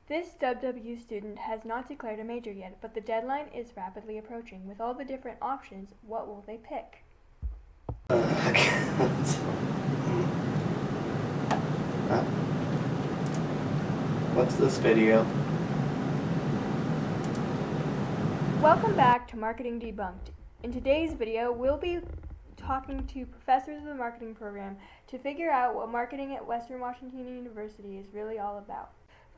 This WWU student has not declared a major yet, but the deadline is rapidly approaching. With all the different options, what will they pick? What's this video? Welcome back to Marketing Debunked. In today's video, we'll be talking to professors of the marketing program to figure out what marketing at Western Washington University is really all about.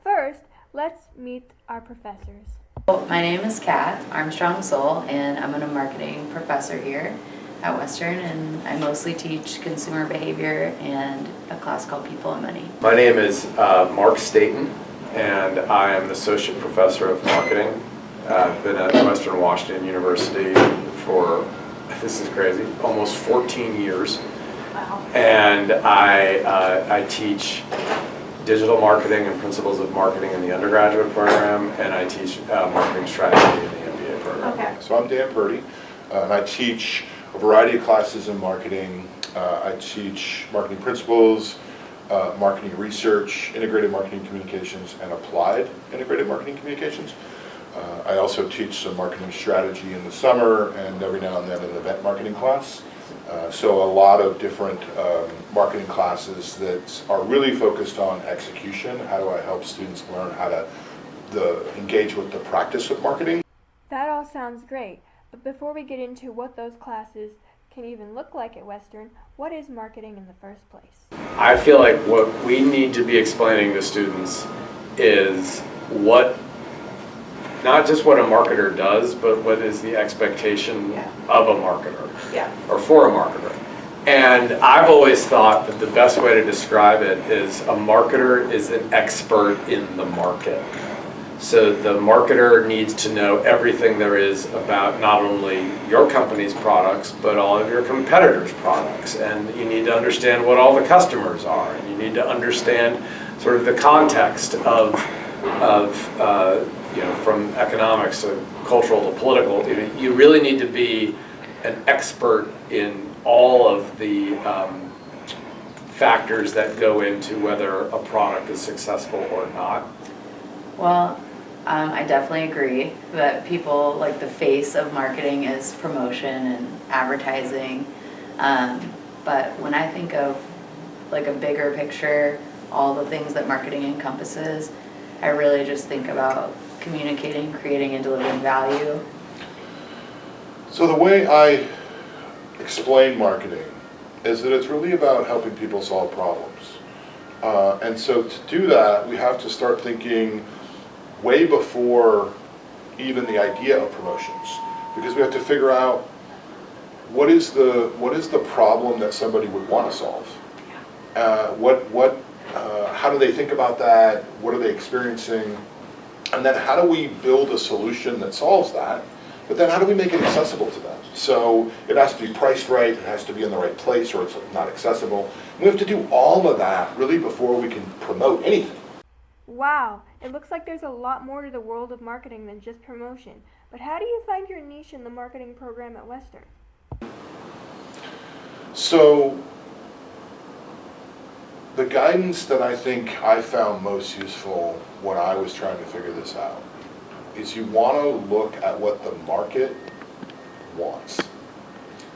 First, let's meet our professors. My name is Kat Armstrong Soule, and I'm a marketing professor here at Western, and I mostly teach consumer behavior and a class called People and Money. My name is Mark Staton, and I am an associate professor of marketing. I've been at Western Washington University for, this is crazy, almost 14 years. Wow. And I teach digital marketing and principles of marketing in the undergraduate program, and I teach marketing strategy in the MBA program. Okay. So I'm Purdy, and I teach a variety of classes in marketing. I teach marketing principles, marketing research, integrated marketing communications, and applied integrated marketing communications. I also teach some marketing strategy in the summer and every now and then an event marketing class. So a lot of different marketing classes that are really focused on execution. How do I help students learn how to engage with the practice of marketing? That all sounds great, but before we get into what those classes can even look like at Western, what is marketing in the first place? I feel like what we need to be explaining to students is not just what a marketer does, but what is the expectation of a marketer or for a marketer. And I've always thought that the best way to describe it is a marketer is an expert in the market. So the marketer needs to know everything there is about not only your company's products, but all of your competitors' products. And you need to understand what all the customers are. And you need to understand sort of the context of from economics to cultural to political. You really need to be an expert in all of the factors that go into whether a product is successful or not. Well, I definitely agree that people, like, the face of marketing is promotion and advertising. But when I think of like a bigger picture, all the things that marketing encompasses, I really just think about communicating, creating, and delivering value. So the way I explain marketing is that it's really about helping people solve problems. And so to do that, we have to start thinking way before even the idea of promotions, because we have to figure out what is the problem that somebody would want to solve. How do they think about that? What are they experiencing? And then how do we build a solution that solves that? But then how do we make it accessible to them? So it has to be priced right, it has to be in the right place, or it's not accessible. We have to do all of that really before we can promote anything. Wow, it looks like there's a lot more to the world of marketing than just promotion. But how do you find your niche in the marketing program at Western? So the guidance that I think I found most useful when I was trying to figure this out is you want to look at what the market wants.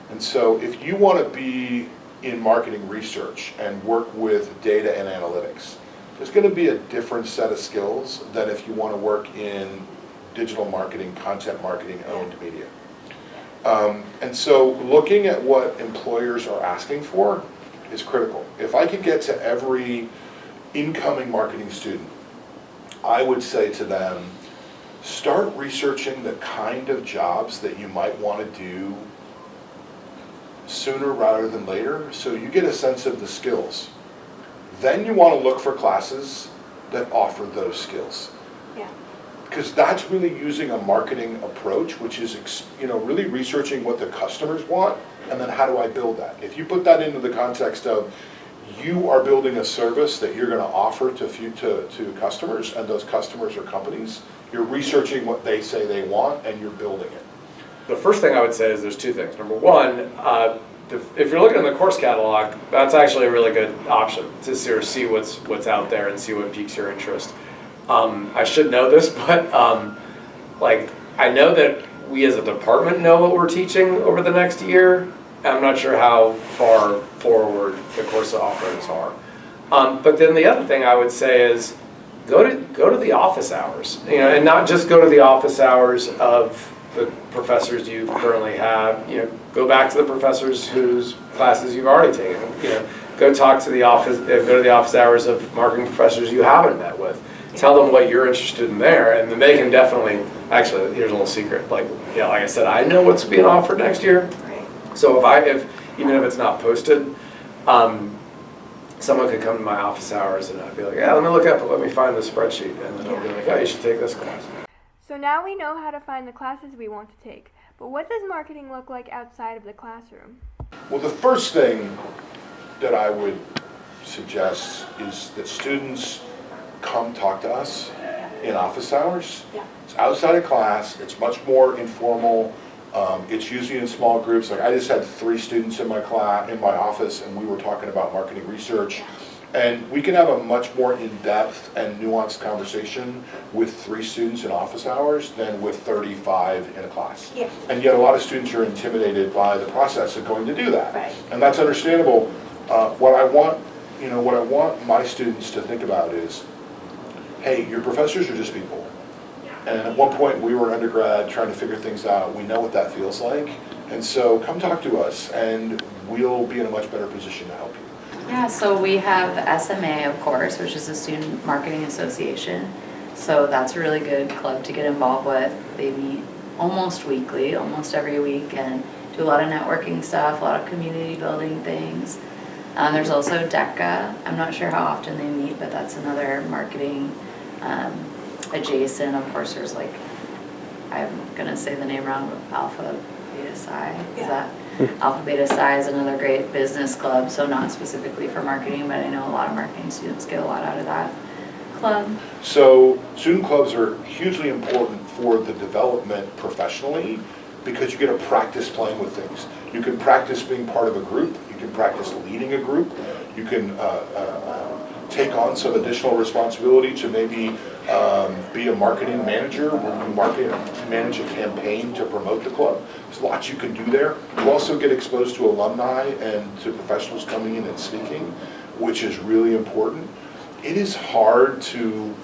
And so if you want to be in marketing research and work with data and analytics, there's going to be a different set of skills than if you want to work in digital marketing, content marketing, owned media. And so looking at what employers are asking for is critical. If I could get to every incoming marketing student, I would say to them, start researching the kind of jobs that you might want to do sooner rather than later, so you get a sense of the skills. Then you want to look for classes that offer those skills. Yeah. Because that's really using a marketing approach, which is really researching what the customers want, and then how do I build that? If you put that into the context of you are building a service that you're going to offer to customers, and those customers are companies, you're researching what they say they want, and you're building it. The first thing I would say is there's two things. Number one, if you're looking in the course catalog, that's actually a really good option to sort of see what's out there and see what piques your interest. I should know this, but like, I know that we as a department know what we're teaching over the next year. I'm not sure how far forward the course offerings are. But then the other thing I would say is go to the office hours, and not just go to the office hours of the professors you currently have. Go back to the professors whose classes you've already taken. Go talk to the office, go to the office hours of marketing professors you haven't met with. Tell them what you're interested in there, and then they can definitely. Actually, here's a little secret. Like I said, I know what's being offered next year. So even if it's not posted, someone could come to my office hours and I'd be like, yeah, let me look up, let me find the spreadsheet, and then I'll be like, oh, you should take this class. So now we know how to find the classes we want to take, but what does marketing look like outside of the classroom? Well, the first thing that I would suggest is that students come talk to us in office hours. Yeah. It's outside of class, it's much more informal. It's usually in small groups. Like I just had 3 students in my office, and we were talking about marketing research. And we can have a much more in-depth and nuanced conversation with 3 students in office hours than with 35 in a class. Yeah. And yet a lot of students are intimidated by the process of going to do that. Right. And that's understandable. What I want my students to think about is, hey, your professors are just people. And at one point we were an undergrad trying to figure things out. We know what that feels like. And so come talk to us and we'll be in a much better position to help you. Yeah, so we have SMA, of course, which is a Student Marketing Association. So that's a really good club to get involved with. They meet almost weekly, almost every week, and do a lot of networking stuff, a lot of community building things. There's also DECA. I'm not sure how often they meet, but that's another marketing adjacent. Of course, there's like, I'm gonna say the name wrong, but Alpha Beta Psi. Is that Alpha Beta Psi is another great business club, so not specifically for marketing, but I know a lot of marketing students get a lot out of that club. So student clubs are hugely important for the development professionally because you get to practice playing with things. You can practice being part of a group, you can practice leading a group, you can take on some additional responsibility to maybe be a marketing manager when you manage a campaign to promote the club. There's lots you can do there. You also get exposed to alumni and to professionals coming in and speaking, which is really important. It is hard to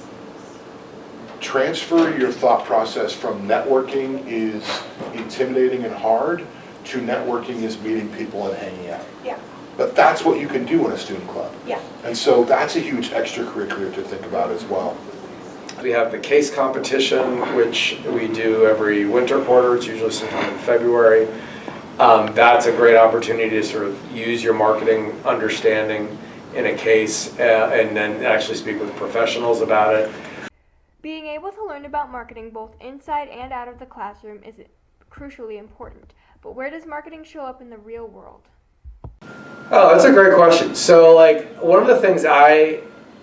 transfer your thought process from networking is intimidating and hard to networking is meeting people and hanging out. Yeah. But that's what you can do in a student club. Yeah. And so that's a huge extracurricular to think about as well. We have the case competition, which we do every winter quarter. It's usually sometime in February. That's a great opportunity to sort of use your marketing understanding in a case and then actually speak with professionals about it. Being able to learn about marketing both inside and out of the classroom is crucially important. But where does marketing show up in the real world? Oh, that's a great question. So, like, one of the things I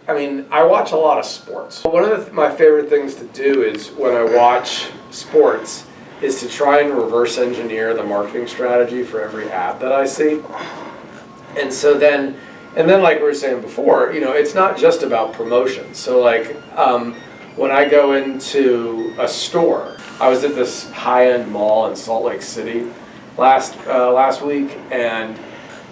watch a lot of sports. One of my favorite things to do is when I watch sports is to try and reverse engineer the marketing strategy for every ad that I see. And so then like we were saying before, it's not just about promotion. So like when I go into a store, I was at this high-end mall in Salt Lake City last week, and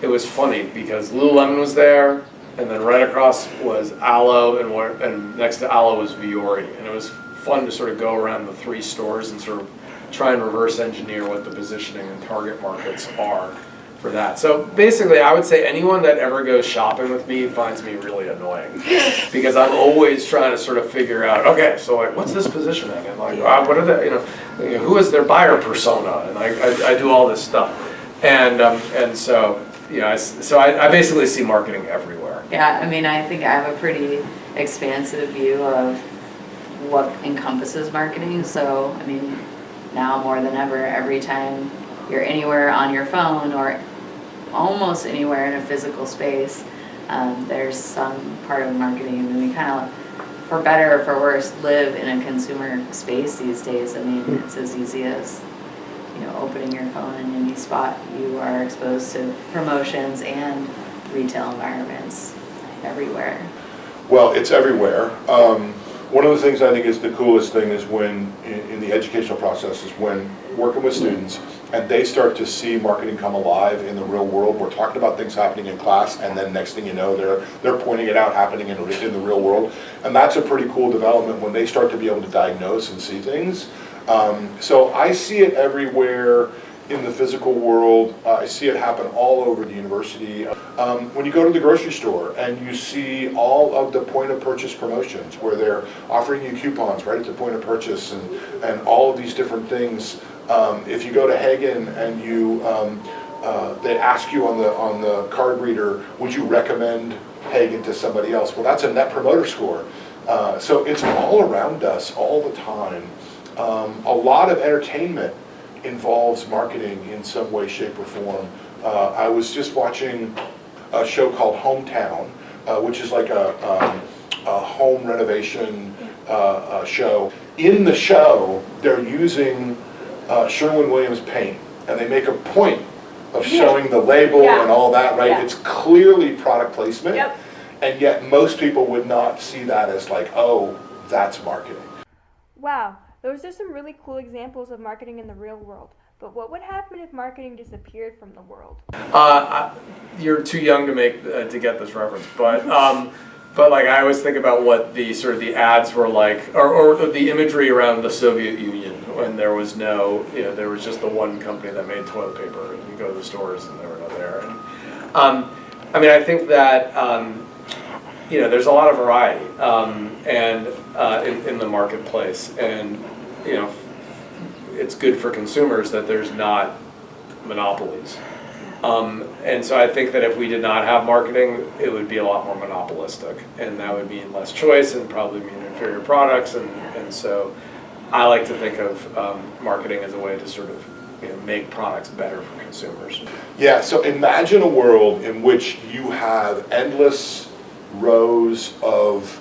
it was funny because Lululemon was there, and then right across was Aloe, and next to Aloe was Viore, and it was fun to sort of go around the 3 stores and sort of try and reverse engineer what the positioning and target markets are for that. So basically, I would say anyone that ever goes shopping with me finds me really annoying because I'm always trying to sort of figure out, okay, so like, what's this positioning, and like, what are they, who is their buyer persona, and I do all this stuff, and so. So I basically see marketing everywhere. Yeah, I think I have a pretty expansive view of what encompasses marketing. So, now more than ever, every time you're anywhere on your phone or almost anywhere in a physical space, there's some part of marketing. We kind of, for better or for worse, live in a consumer space these days. It's as easy as opening your phone in any spot. You are exposed to promotions and retail environments everywhere. Well, it's everywhere. One of the things I think is the coolest thing is when, in the educational process, is when working with students and they start to see marketing come alive in the real world. We're talking about things happening in class, and then next thing you know, they're pointing it out happening in the real world. And that's a pretty cool development when they start to be able to diagnose and see things. So I see it everywhere in the physical world. I see it happen all over the university. When you go to the grocery store and you see all of the point of purchase promotions where they're offering you coupons right at the point of purchase and all of these different things. If you go to Hagen and they ask you on the card reader, would you recommend Hagen to somebody else? Well, that's a net promoter score. So it's all around us all the time. A lot of entertainment involves marketing in some way, shape, or form. I was just watching a show called Hometown, which is like a home renovation show. In the show, they're using Sherwin-Williams paint, and they make a point of showing the label and all that, right? It's clearly product placement, and yet most people would not see that as like, oh, that's marketing. Wow, those are some really cool examples of marketing in the real world. But what would happen if marketing disappeared from the world? You're too young to get this reference, but like I always think about what the sort of the ads were like, or the imagery around the Soviet Union when there was no, there was just the one company that made toilet paper, and you go to the stores and there were no there. And I mean, I think that there's a lot of variety and in the marketplace, and it's good for consumers that there's not monopolies. And so I think that if we did not have marketing, it would be a lot more monopolistic, and that would mean less choice and probably mean inferior products. And so I like to think of marketing as a way to sort of make products better for consumers. Yeah, so imagine a world in which you have endless rows of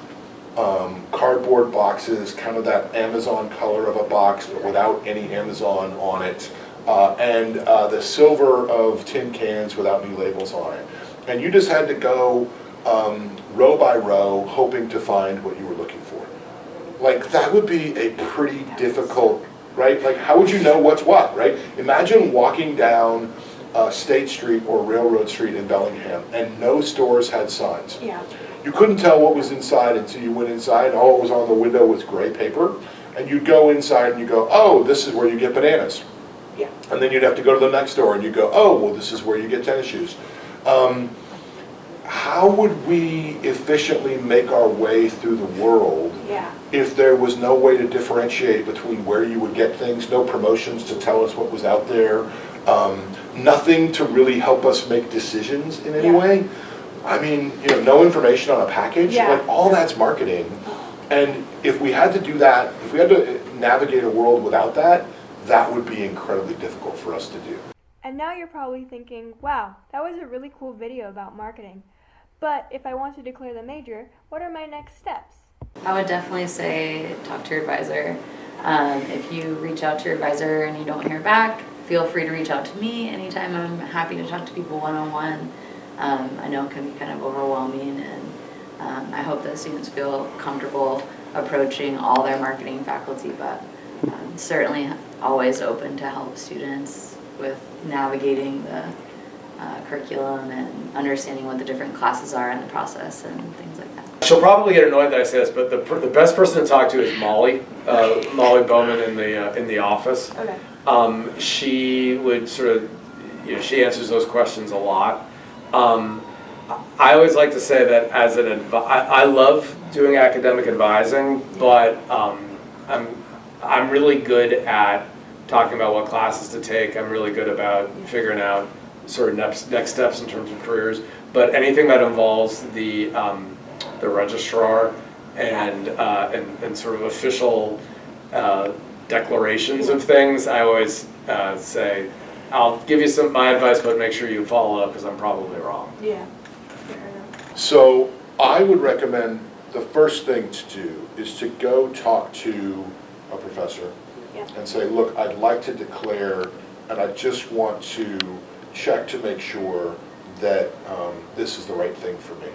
cardboard boxes, kind of that Amazon color of a box, but without any Amazon on it, and the silver of tin cans without any labels on it. And you just had to go row by row, hoping to find what you were looking for. Like, that would be a pretty difficult, right? Like, how would you know what's what, right? Imagine walking down State Street or Railroad Street in Bellingham, and no stores had signs. Yeah. You couldn't tell what was inside until you went inside. All that was on the window was gray paper. And you'd go inside and you go, oh, this is where you get bananas. Yeah. And then you'd have to go to the next store and you go, oh, well, this is where you get tennis shoes. How would we efficiently make our way through the world if there was no way to differentiate between where you would get things, no promotions to tell us what was out there, nothing to really help us make decisions in any way? I mean, no information on a package, like all that's marketing. And if we had to do that, if we had to navigate a world without that, that would be incredibly difficult for us to do. And now you're probably thinking, wow, that was a really cool video about marketing. But if I want to declare the major, what are my next steps? I would definitely say talk to your advisor. If you reach out to your advisor and you don't hear back, feel free to reach out to me anytime. I'm happy to talk to people one-on-one. I know it can be kind of overwhelming, and I hope that students feel comfortable approaching all their marketing faculty, but certainly always open to help students with navigating the curriculum and understanding what the different classes are in the process and things like that. She'll probably get annoyed that I say this, but the best person to talk to is Molly, Molly Bowman in the office. Okay. She would sort of, she answers those questions a lot. I always like to say that as I love doing academic advising, but I'm really good at talking about what classes to take. I'm really good about figuring out sort of next steps in terms of careers. But anything that involves the registrar and sort of official declarations of things, I always say, I'll give you my advice, but make sure you follow up because I'm probably wrong. Yeah. So I would recommend the first thing to do is to go talk to a professor and say, look, I'd like to declare, and I just want to check to make sure that this is the right thing for me.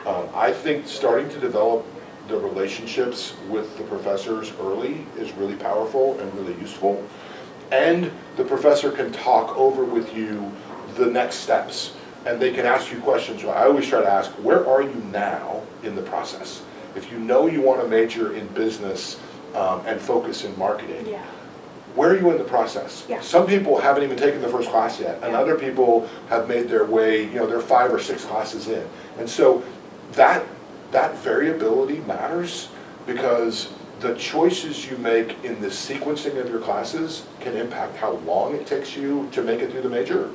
I think starting to develop the relationships with the professors early is really powerful and really useful. And the professor can talk over with you the next steps, and they can ask you questions. I always try to ask, where are you now in the process? If you know you want to major in business and focus in marketing, Yeah. where are you in the process? Yeah. Some people haven't even taken the first class yet, and other people have made their way, they're 5 or 6 classes in. And so that variability matters, because the choices you make in the sequencing of your classes can impact how long it takes you to make it through the major.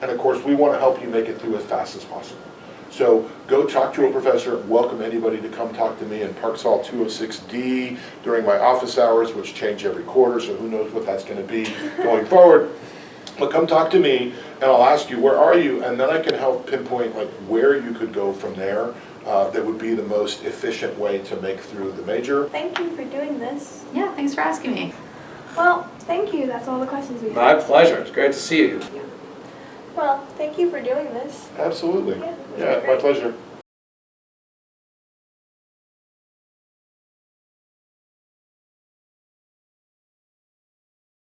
And of course, we want to help you make it through as fast as possible. So go talk to a professor. Welcome anybody to come talk to me in Parks Hall 206D during my office hours, which change every quarter, so who knows what that's going to be going forward. But come talk to me, and I'll ask you, where are you? And then I can help pinpoint like where you could go from there. That would be the most efficient way to make through the major. Thank you for doing this. Yeah, thanks for asking me. Well, thank you. That's all the questions we have. My pleasure. It's great to see you. Well, thank you for doing this. Absolutely. Yeah, Yeah, my pleasure.